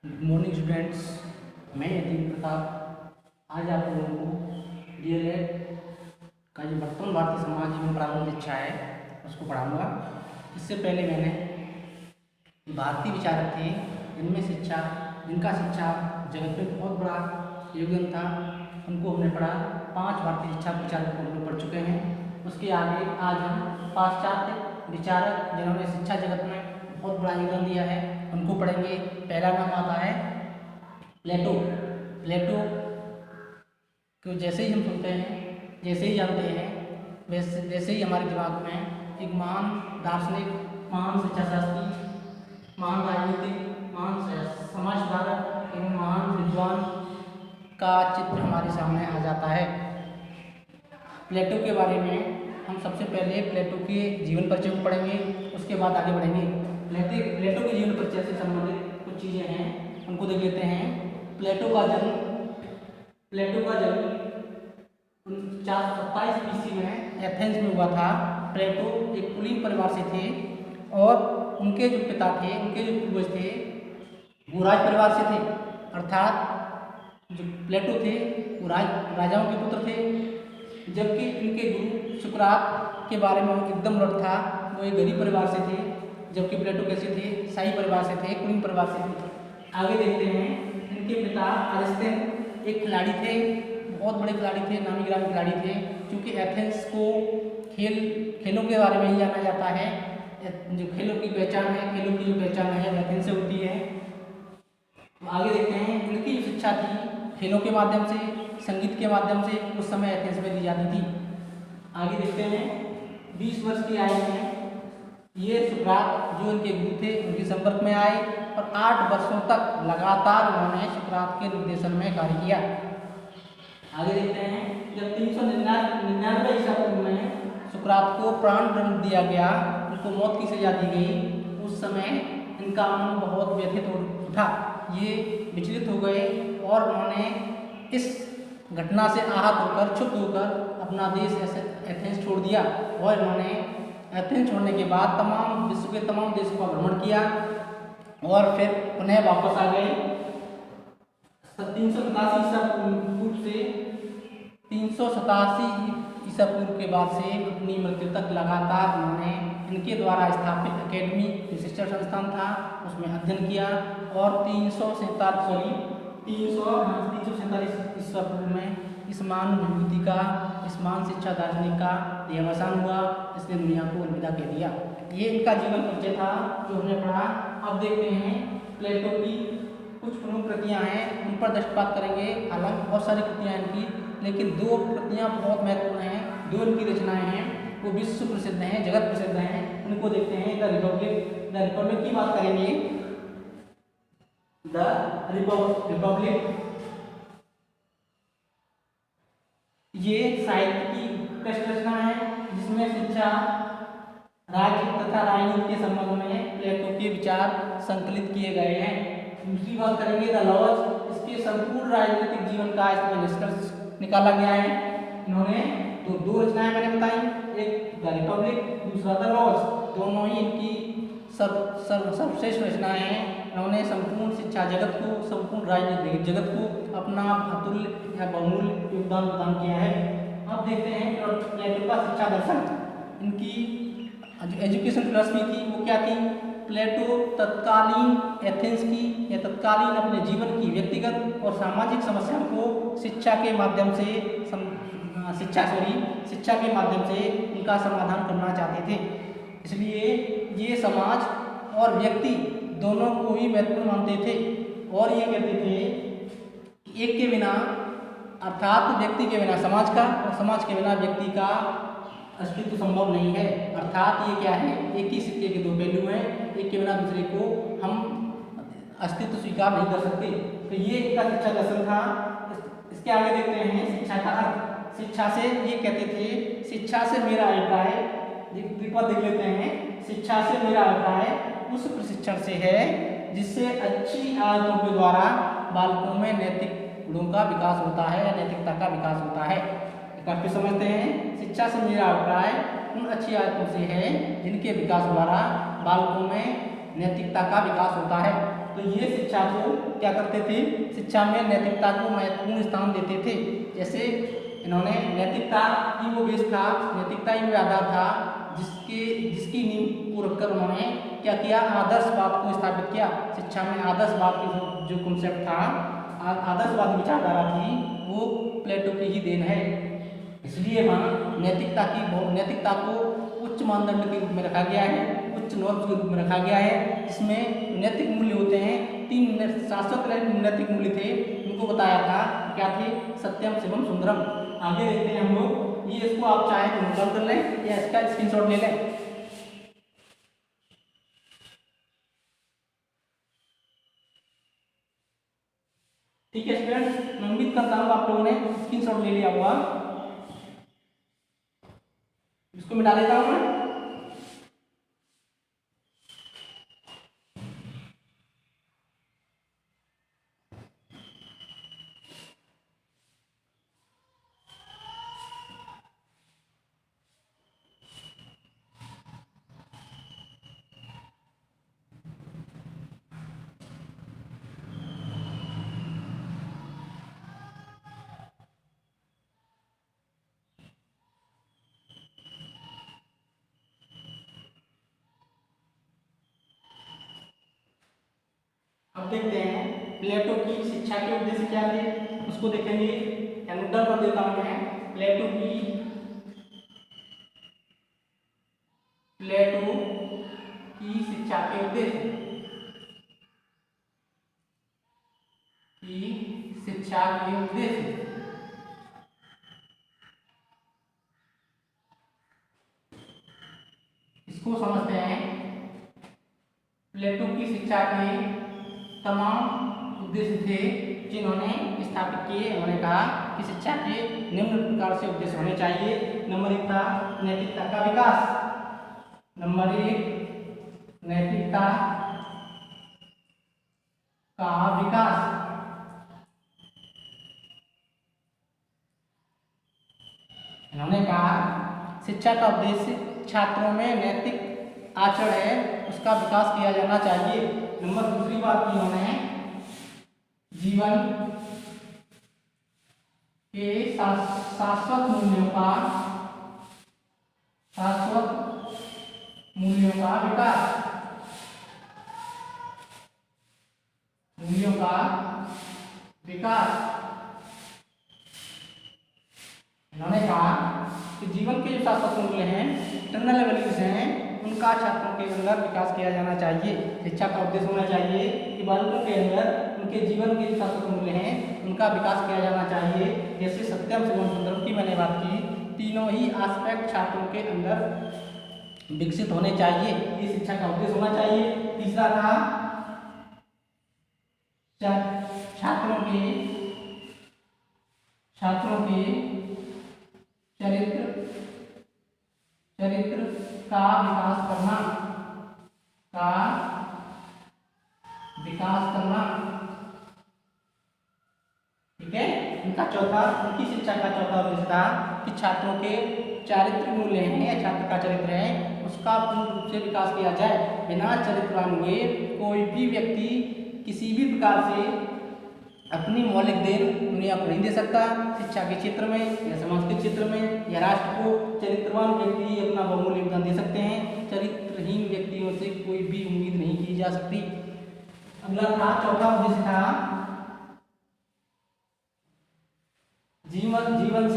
Good morning students. मैं यतीन प्रताप आज आप लोगों को डीएलएड का जो वर्तमान भारतीय समाज एवं प्रारंभिक शिक्षा है उसको पढ़ाऊंगा। इससे पहले मैंने भारतीय विचारक थे जिनका शिक्षा जगत में बहुत बड़ा योगदान था, उनको हमने पढ़ा। 5 भारतीय शिक्षा विचारक को हम लोग पढ़ चुके हैं। उसके आगे आज हम पाश्चात्य विचारक जिन्होंने शिक्षा जगत में बहुत बड़ा योगदान दिया है उनको पढ़ेंगे। पहला नाम आता है प्लेटो। प्लेटो को जैसे ही हम सुनते हैं, जैसे ही जानते हैं, वैसे ही हमारे दिमाग में एक महान दार्शनिक, महान शिक्षा शास्त्री, महान राजनीतिक, महान समाज सुधारक एवं महान विद्वान का चित्र हमारे सामने आ जाता है। प्लेटो के बारे में हम सबसे पहले प्लेटो के जीवन परिचय को पढ़ेंगे, उसके बाद आगे बढ़ेंगे। प्लेटो के जीवन परिचय से संबंधित कुछ चीज़ें हैं, उनको देख लेते हैं। प्लेटो का जन्म 427 ईस्वी में एथेंस में हुआ था। प्लेटो एक कुलीन परिवार से थे और उनके जो पिता थे, उनके जो पूर्वज थे वो राज परिवार से थे, अर्थात जो प्लेटो थे वो राजाओं के पुत्र थे। जबकि इनके गुरु सुकरात के बारे में एकदम उलट था, वो एक गरीब परिवार से थे। जबकि प्लेटो कैसे थे? शाही परिवार से थे, कुलीन परिवार से थे। आगे देखते हैं, इनके पिता अरिस्तेन एक खिलाड़ी थे, बहुत बड़े खिलाड़ी थे, नामी गिरामी खिलाड़ी थे। क्योंकि एथेंस को खेलों के बारे में ही जाना जाता है। जो खेलों की पहचान है, खेलों की जो पहचान है एथेंस से होती है। आगे देखते हैं, इनकी जो शिक्षा थी खेलों के माध्यम से, संगीत के माध्यम से उस समय एथेंस में दी जाती थी। आगे देखते हैं, 20 वर्ष की आयु में ये सुकरात जो इनके गुरु थे उनके संपर्क में आए और 8 वर्षों तक लगातार उन्होंने सुकरात के निर्देशन में कार्य किया। आगे देखते हैं, जब 399 ईसा पूर्व में सुकरात को प्राण दंड दिया गया, उनको मौत की सजा दी गई, उस समय इनका मन बहुत व्यथित उठा। ये विचलित हो गए और उन्होंने इस घटना से आहत होकर, क्षुब्ध होकर अपना देश एथेंस छोड़ दिया। और इन्होंने एथेंस छोड़ने के बाद विश्व के तमाम देशों का भ्रमण किया और फिर उन्हें वापस आ गए। 387 ईसा पूर्व से 387 ईसा पूर्व के बाद से अपनी मृत्यु तक लगातार उन्होंने इनके द्वारा स्थापित एकेडमी शिक्षण संस्थान था उसमें अध्ययन किया। और 347 ईसा पूर्व में इस महान विभूति का, इस महान शिक्षा दार्शनिक का देहावसान हुआ। इसने दुनिया को अलविदा कह दिया। ये इनका जीवन परिचय था जो हमने पढ़ा। अब देखते हैं प्लेटो की कुछ प्रमुख कृतियाँ हैं, उन पर दृष्टिपात करेंगे। हालांकि बहुत सारी कृतियाँ इनकी, लेकिन 2 कृतियाँ बहुत महत्वपूर्ण हैं। 2 इनकी रचनाएं हैं वो विश्व प्रसिद्ध हैं, जगत प्रसिद्ध हैं। उनको देखते हैं। द रिपब्लिक की बात करेंगे। द रिपब्लिक ये साहित्य की उत्कृष्ट रचना है जिसमें शिक्षा, राज्य तथा राजनीति के संबंध में प्लेटो के विचार संकलित किए गए हैं। दूसरी बात करेंगे द लॉज। इसके संपूर्ण राजनीतिक जीवन का इसमें निष्कर्ष निकाला गया है। इन्होंने तो 2 रचनाएं मैंने बताई, एक द रिपब्लिक, दूसरा द लॉज। दोनों ही इनकी सर्वश्रेष्ठ रचनाएं हैं। इन्होंने संपूर्ण शिक्षा जगत को, संपूर्ण राजनीतिक जगत को अपना अतुल्य या बहुमूल्य योगदान प्रदान किया है। अब देखते हैं प्लेटो का शिक्षा दर्शन। इनकी जो एजुकेशन फिलॉसफी थी वो क्या थी? प्लेटो तत्कालीन एथेंस की या तत्कालीन अपने जीवन की व्यक्तिगत और सामाजिक समस्याओं को शिक्षा के माध्यम से उनका समाधान करना चाहते थे। इसलिए ये समाज और व्यक्ति दोनों को ही महत्वपूर्ण मानते थे और ये कहते थे कि एक के बिना, अर्थात व्यक्ति के बिना समाज का और समाज के बिना व्यक्ति का अस्तित्व संभव नहीं है। अर्थात ये क्या है? एक ही सिक्के के 2 पहलू हैं, एक के बिना दूसरे को हम अस्तित्व स्वीकार नहीं कर सकते। तो ये इनका शिक्षा दर्शन था। इसके आगे देखते हैं शिक्षा का अर्थ। शिक्षा से ये कहते थे, शिक्षा से मेरा अभिप्राय, देख लेते हैं। शिक्षा से मेरा अभिप्राय उस प्रशिक्षण से है जिससे अच्छी आदतों के द्वारा बालकों में नैतिक गुणों का विकास होता है, नैतिकता का विकास होता है। काफी समझते हैं, शिक्षा से मेरा अभिप्राय उन अच्छी आदतों से है जिनके विकास द्वारा बालकों में नैतिकता का विकास होता है। तो ये शिक्षा को क्या करते थे, शिक्षा में नैतिकता को महत्वपूर्ण स्थान देते थे। जैसे इन्होंने नैतिकता ही वो बेस था, नैतिकता ही वो आधार था जिसकी नींव को रखकर उन्होंने क्या किया, आदर्शवाद को स्थापित किया। शिक्षा में आदर्शवाद की जो कॉन्सेप्ट था, आदर्शवादी विचारधारा थी, वो प्लेटो की ही देन है। इसलिए वहाँ नैतिकता को उच्च मानदंड के रूप में रखा गया है, उच्च नॉर्म्स के रूप में रखा गया है, जिसमें नैतिक मूल्य होते हैं। 3 शाश्वत नैतिक मूल्य थे, उनको बताया था क्या थे, सत्यम शिवम सुंदरम। आगे देखते हैं हम लोग, ये इसको आप चाहे तो नोट डाउन कर लें या इसका स्क्रीनशॉट ले लें। ठीक है स्टूडेंट्स, मैं उम्मीद करता हूँ आप लोगों ने स्क्रीनशॉट ले लिया होगा। इसको मिटा देता हूँ मैं। अब देखते हैं प्लेटो की शिक्षा के उद्देश्य क्या थे, उसको देखेंगे। नोट कर देता हूं मैं, प्लेटो की शिक्षा के उद्देश्य इसको समझते हैं। प्लेटो की शिक्षा के तमाम उद्देश्य थे जिन्होंने स्थापित किए। उन्होंने कहा कि शिक्षा के निम्न प्रकार से उद्देश्य होने चाहिए। नंबर 1 था नैतिकता का विकास। नंबर 1 नैतिकता का विकास। इन्होंने कहा शिक्षा का उद्देश्य छात्रों में नैतिक आचरण है उसका विकास किया जाना चाहिए। नंबर 2 बात की उन्होंने जीवन के शाश्वत मूल्यों का विकास। इन्होंने कहा कि जीवन के जो शाश्वत मूल्य हैं, इंटरनल वैल्यूज हैं, उनका छात्रों के अंदर विकास किया जाना चाहिए। शिक्षा का उद्देश्य होना चाहिए कि बालकों के अंदर उनके जीवन के जो शाश्वत मूल्य हैं उनका विकास किया जाना चाहिए। जैसे सत्यम शिवम सुंदरम की मैंने बात की, तीनों ही एस्पेक्ट छात्रों के अंदर विकसित होने चाहिए, ये शिक्षा का उद्देश्य होना चाहिए। तीसरा था छात्रों के चरित्र का विकास करना। ठीक है, उनकी शिक्षा का चौथा उद्देश्य था कि छात्रों के चारित्र मूल्य हैं या छात्र का चरित्र है उसका पूर्ण रूप से विकास किया जाए। बिना चरित्रवान हुए कोई भी व्यक्ति किसी भी प्रकार से अपनी मौलिक देन दुनिया को नहीं दे सकता। शिक्षा के क्षेत्र में या समाज के क्षेत्र में या राष्ट्र को चरित्रवान व्यक्ति ही अपना बहुमूल्य योगदान दे सकते हैं। चरित्रहीन व्यक्तियों से कोई भी उम्मीद नहीं की जा सकती। अगला था चौथा उद्देश्य था जीवन से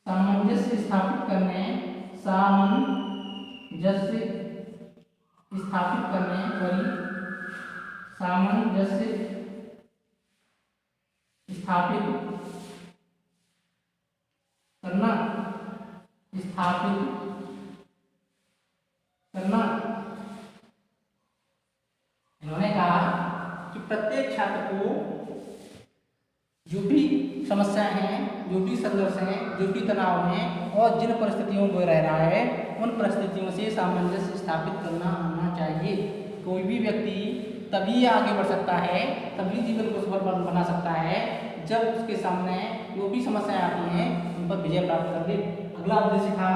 सामंजस्य स्थापित करने करना। इन्होंने कहा कि प्रत्येक छात्र को जो भी समस्याएं हैं, जो भी संघर्ष हैं, जो भी तनाव हैं और जिन परिस्थितियों में रह रहा है उन परिस्थितियों से सामंजस्य स्थापित करना आना चाहिए। कोई भी व्यक्ति तभी आगे बढ़ सकता है, तभी जीवन को सफल बना सकता है जब उसके सामने जो भी समस्याएं आती हैं उन पर विजय प्राप्त कर ले। अगला उद्देश्य था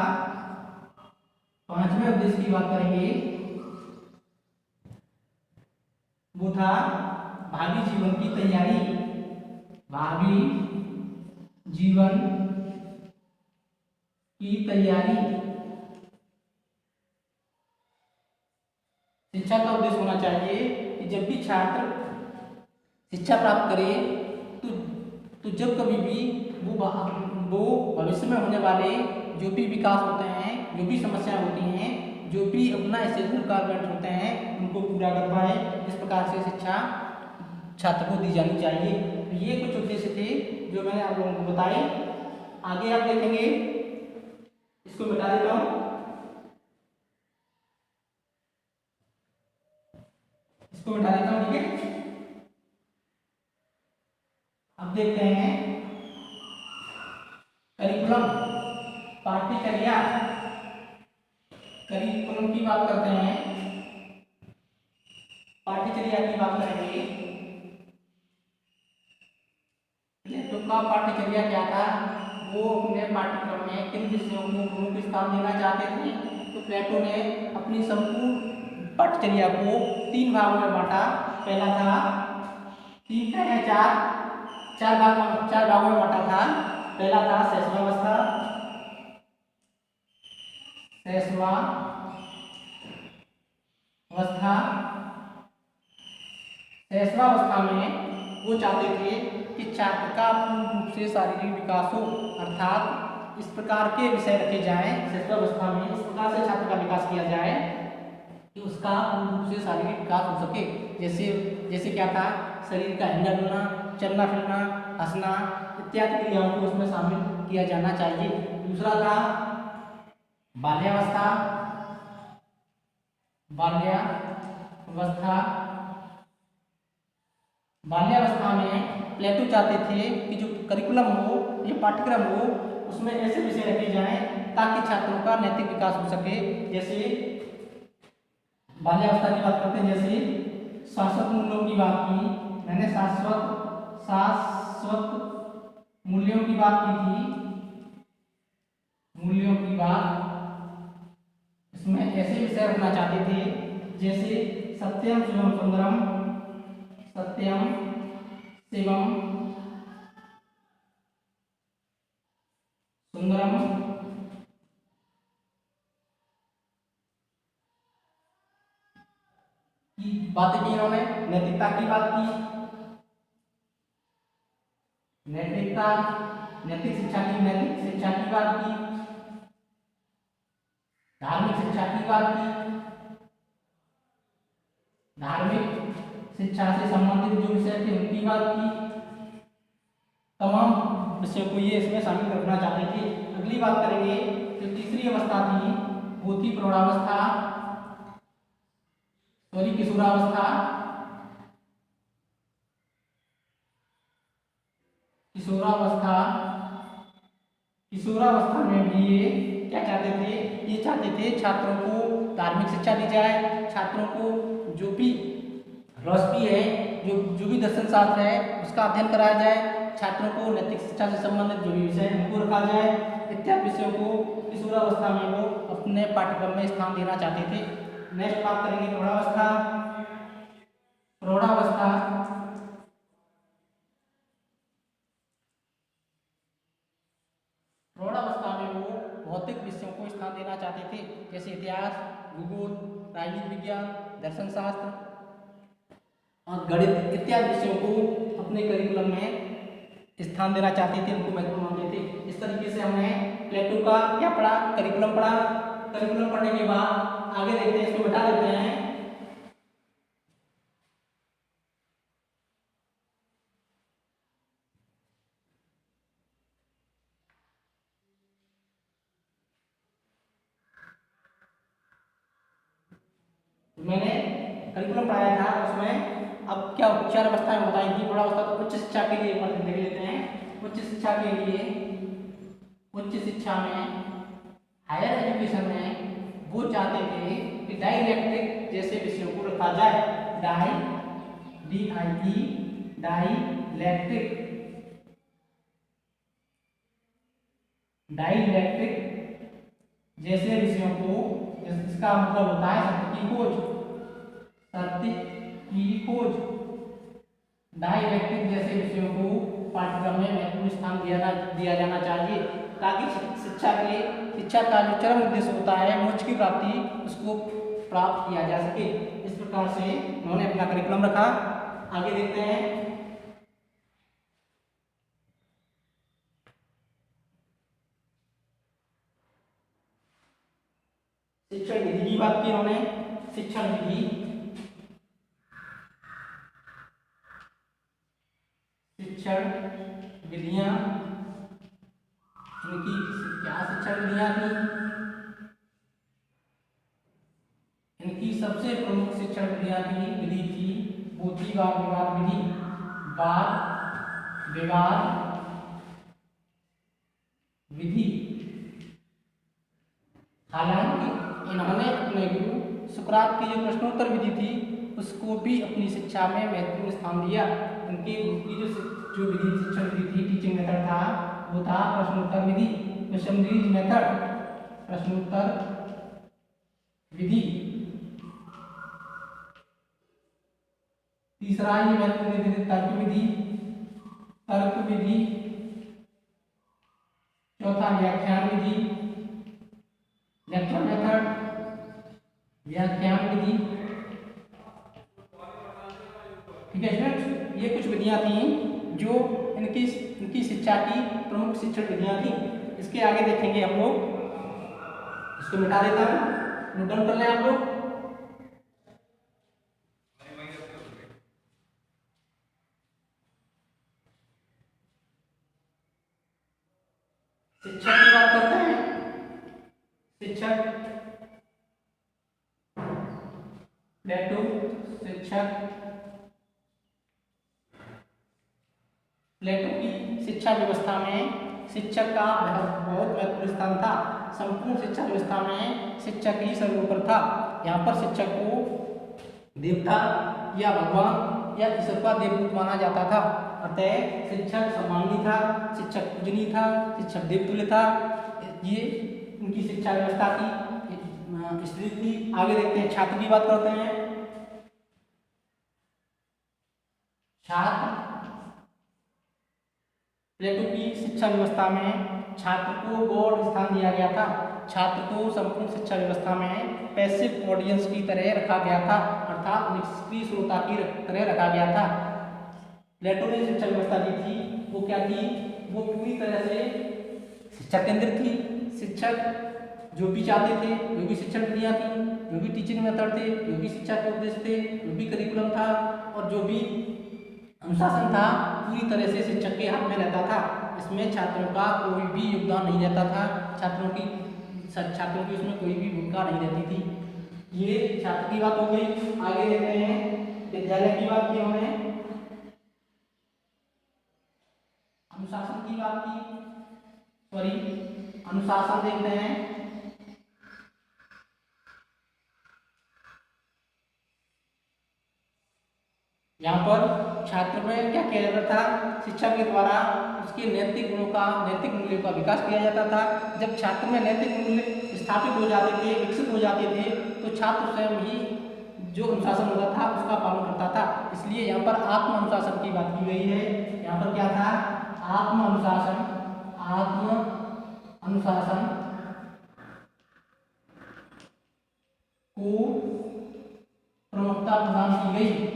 पांचवें उद्देश्य की बात करेंगे, वो था भावी जीवन की तैयारी। भावी जीवन की तैयारी। शिक्षा का उद्देश्य होना चाहिए कि जब भी छात्र शिक्षा प्राप्त करे तो जब कभी भी वो भविष्य में होने वाले जो भी विकास होते हैं, जो भी समस्याएं होती हैं, जो भी अपना एसेसमेंट रिक्वायरमेंट होते हैं, उनको पूरा कर पाए। इस प्रकार से शिक्षा छात्र को दी जानी चाहिए। तो ये कुछ उद्देश्य थे जो मैंने आप लोगों को बताए। आगे आप देखेंगे, इसको बता देता हूँ, इसको बता देता हूँ, ठीक है। अब देखते हैं करिकुलम, पाठ्यचर्या। करिकुलम की बात करते हैं, पाठ्यचर्या की बात करेंगे। प्लेटो का पाठ्यचर्या क्या था, वो अपने पाठ्यक्रम में किन विषयों को प्रमुख स्थान देना चाहते थे। तो प्लेटो ने अपनी संपूर्ण पाठ्यचर्या को 3 भागों में बांटा। पहला था 3 का है 4 भागों में बांटा था। पहला था शैशवावस्था। शैशवावस्था में वो चाहते थे कि छात्र का पूर्ण रूप से शारीरिक विकास हो, अर्थात इस प्रकार के विषय रखे जाएं शैशवावस्था में, इस प्रकार से छात्र का विकास किया जाए कि उसका पूर्ण रूप से शारीरिक विकास हो सके। जैसे क्या था, शरीर का हिलना डुलना, चलना फिरना, हंसना इत्यादि क्रियाओं को उसमें शामिल किया जाना चाहिए। दूसरा था बाल्यावस्था। बाल्यावस्था में प्लेटो चाहते थे कि जो करिकुलम हो, ये पाठ्यक्रम हो, उसमें ऐसे विषय रखे जाएं ताकि छात्रों का नैतिक विकास हो सके। जैसे बाल्यावस्था की बात करते हैं, जैसे शाश्वत मूल्यों की बात की मैंने, शाश्वत मूल्यों की बात की थी। मूल्यों की बात इसमें ऐसे विषय रखना चाहते थे जैसे सत्यम शिवम सुंदरम, सत्यम शिवम सुंदरम, की बातें की इन्होंने। नैतिकता की बात की, नैतिक शिक्षा की बात की। धार्मिक शिक्षा की बात की, धार्मिक शिक्षा से संबंधित जो विषय थे उनकी बात की। तमाम विषयों को ये इसमें शामिल रखना चाहते थे। अगली बात करेंगे, जो तीसरी अवस्था थी वो थी प्रौढ़ावस्था, सॉरी किशोरावस्था। किशोरावस्था में भी ये क्या चाहते थे, ये चाहते थे छात्रों को धार्मिक शिक्षा दी जाए, छात्रों को जो भी फिलॉसफी है, जो भी दर्शन शास्त्र है उसका अध्ययन कराया जाए, छात्रों को नैतिक शिक्षा से संबंधित जो भी विषय है उनको रखा जाए। इत्यादि विषयों को किशोरावस्था में वो अपने पाठ्यक्रम में स्थान देना चाहते थे। नेक्स्ट बात करेंगे प्रौढ़ावस्था। प्रौढ़ावस्था में वो भौतिक विषयों को स्थान देना चाहते थे, जैसे इतिहास, भूगोल, राजनीति विज्ञान, दर्शन शास्त्र और गणित इत्यादि विषयों को अपने करिकुलम में स्थान देना चाहते थे, उनको महत्व मानते थे। इस तरीके से हमने प्लेटो का क्या पढ़ा, करिकुलम पढ़ा। करिकुलम पढ़ने के बाद आगे देखते हैं, इसको बता देते हैं। मैंने करिकुलम पढ़ाया था, उसमें अब क्या 4 अवस्थाएं बताई थी। प्रौढ़ावस्था तो उच्च शिक्षा के लिए देख लेते हैं। उच्च शिक्षा के लिए, उच्च शिक्षा में, हायर एजुकेशन में वो चाहते थे कि डाइलेक्ट्रिक जैसे विषयों को रखा जाए। डाइलेक्ट्रिक जैसे विषयों को इसका मतलब होता है सत्य की खोज, सत्य की खोज। डाइलेक्ट्रिक जैसे विषयों को पाठ्यक्रम में महत्वपूर्ण स्थान दिया जाना चाहिए ताकि शिक्षा का जो चरम उद्देश्य होता है मोक्ष की प्राप्ति, उसको प्राप्त किया जा सके। इस प्रकार से उन्होंने अपना करिकुलम रखा। आगे देखते हैं शिक्षण विधि की बात की उन्होंने। शिक्षण विधि, शिक्षण विधियां, इनकी क्या शिक्षण विधियां थी? इनकी सबसे प्रमुख शिक्षण विधि थी वो थी वाद विवाद विधि। वाद विवाद विधि। हालांकि इन्होंने अपने गुरु सुकरात की जो प्रश्नोत्तर विधि थी उसको भी अपनी शिक्षा में महत्वपूर्ण स्थान दिया। उनके गुरु की जो विधि शिक्षण विधि थी, टीचिंग मेथड था, वो था प्रश्नोत्तर विधि, क्वेश्चन मेथड, प्रश्नोत्तर विधि। तीसरा ये महत्वपूर्ण विधि तर्क विधि, तर्क विधि। चौथा व्याख्यान विधि, लेक्चर मेथड, व्याख्यान विधि। ठीक है स्टूडेंट्स, ये कुछ विधियां थी जो इनकी शिक्षा की प्रमुख शिक्षण विधियां थी। इसके आगे देखेंगे हम लोग, इसको मिटा देता हूं, नोट डाउन कर लें आप लोग। शिक्षक की बात करते हैं। शिक्षक, प्लेटो शिक्षक। प्लेटो की शिक्षा व्यवस्था में शिक्षक का बहुत महत्वपूर्ण स्थान था। संपूर्ण शिक्षा व्यवस्था में शिक्षक ही सर्वोपरि था। यहाँ पर शिक्षक को देवता या भगवान या ईश्वर का देवदूत माना जाता था। अतः शिक्षक सम्माननीय था, शिक्षक पूजनीय था, शिक्षक देवतुल्य था। ये उनकी शिक्षा व्यवस्था की स्थिति थी। आगे देखते हैं, छात्र की बात करते हैं। छात्र, प्लेटो की शिक्षा व्यवस्था में छात्र को गौण स्थान दिया गया था। छात्र को संपूर्ण शिक्षा व्यवस्था में पैसिव ऑडियंस की तरह रखा गया था, अर्थात निष्क्रिय श्रोता की तरह रखा गया था। प्लेटो ने शिक्षा व्यवस्था दी थी वो क्या थी? वो पूरी तरह से शिक्षा केंद्रित थी। शिक्षक जो भी चाहते थे, जो भी शिक्षण विधियां थी, जो भी टीचिंग मेथड थे, जो भी शिक्षा के उद्देश्य थे, जो भी करिकुलम था और जो भी अनुशासन था, पूरी तरह से शिक्षक के हाथ में रहता था। इसमें छात्रों का कोई भी योगदान नहीं रहता था। छात्रों की उसमें कोई भी भूमिका नहीं रहती थी। ये छात्र की बात हो गई। आगे देखते हैं, विद्यालय की बात की हमने, अनुशासन की बात की, अनुशासन देखते हैं। यहाँ पर छात्र में क्या किया जाता था? शिक्षा के द्वारा उसके नैतिक मूल्यों का विकास किया जाता था। जब छात्र में नैतिक मूल्य स्थापित हो जाते थे, विकसित हो जाते थे, तो छात्र स्वयं ही जो अनुशासन होता था उसका पालन करता था। इसलिए यहाँ पर आत्म अनुशासन की बात की गई है। यहाँ पर क्या था? आत्म अनुशासन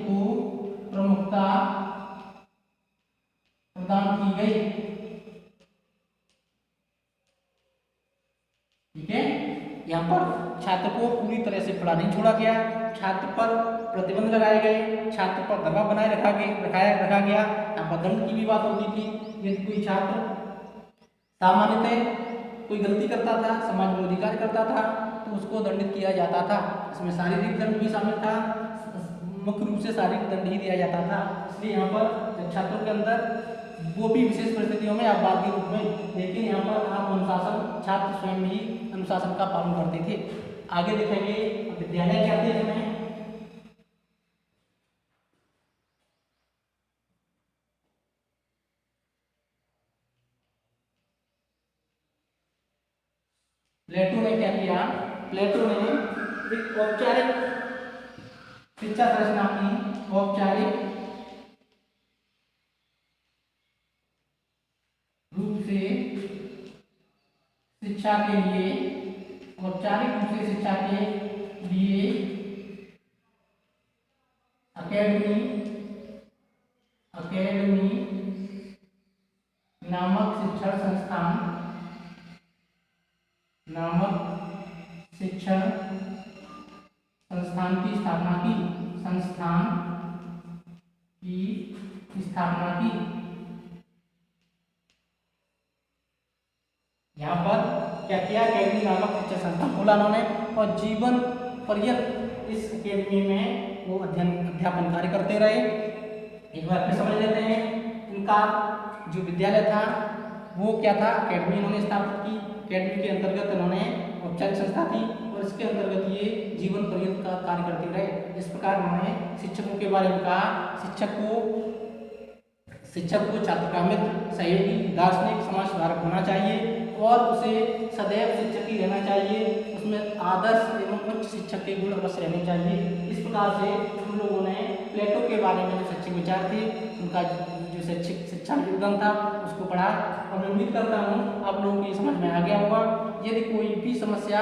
को प्रमुखता प्रदान की गई। ठीक है, यहाँ पर छात्र को पूरी तरह से पढ़ा नहीं छोड़ा गया। छात्र पर प्रतिबंध लगाए गए, छात्र पर दबाव बनाए रखा गया। यहाँ पर दंड की भी बात होती थी। यदि कोई छात्र सामान्यतः कोई गलती करता था, समाज विरोधी कार्य करता था, तो उसको दंडित किया जाता था। इसमें शारीरिक दंड भी शामिल था, मुख्य रूप से शारीरिक दंड ही दिया जाता था। इसलिए यहाँ पर छात्रों के अंदर वो भी विशेष परिस्थितियों में अपवाद के रूप में, लेकिन यहाँ पर आत्म अनुशासन, छात्र स्वयं ही अनुशासन का पालन करते थे। आगे देखेंगे विद्यालय क्या थे इसमें। प्लेटो ने क्या किया? प्लेटो ने एक औपचारिक शिक्षा संरचना की, औपचारिक रूप से शिक्षा के लिए, औपचारिक रूप से शिक्षा के लिए अकेडमी नामक शिक्षण संस्थान की स्थापना की। यहाँ पर क्या किया, अकेडमी नामक शिक्षण संस्थान खोला उन्होंने और जीवन पर्यंत इस अकेडमी में वो अध्यापन कार्य करते रहे। एक बार फिर समझ लेते हैं, इनका जो विद्यालय था वो क्या था, अकेडमी इन्होंने स्थापित की। अकेडमी के अंतर्गत इन्होंने औपचारिक संस्था थी और इसके अंतर्गत ये जीवन पर्यंत का कार्य करते रहे। इस प्रकार उन्होंने शिक्षकों के बारे में कहा, शिक्षक को छात्र का मित्र, सहयोगी, दार्शनिक, समाज सुधारक होना चाहिए और उसे सदैव शिक्षक ही रहना चाहिए। उसमें आदर्श एवं उच्च शिक्षक के गुण अवश्य रहने चाहिए। इस प्रकार से हम लोगों ने प्लेटो के बारे में जो शैक्षिक विचार थे, उनका जो शैक्षिक शिक्षा योगदान था उसको पढ़ा और मैं उम्मीद करता हूँ आप लोगों की समझ में आ गया होगा। यदि कोई भी समस्या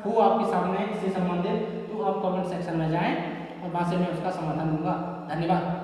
हो आपके सामने इससे संबंधित तो आप कमेंट सेक्शन में जाएं और वहाँ से मैं उसका समाधान दूंगा। धन्यवाद।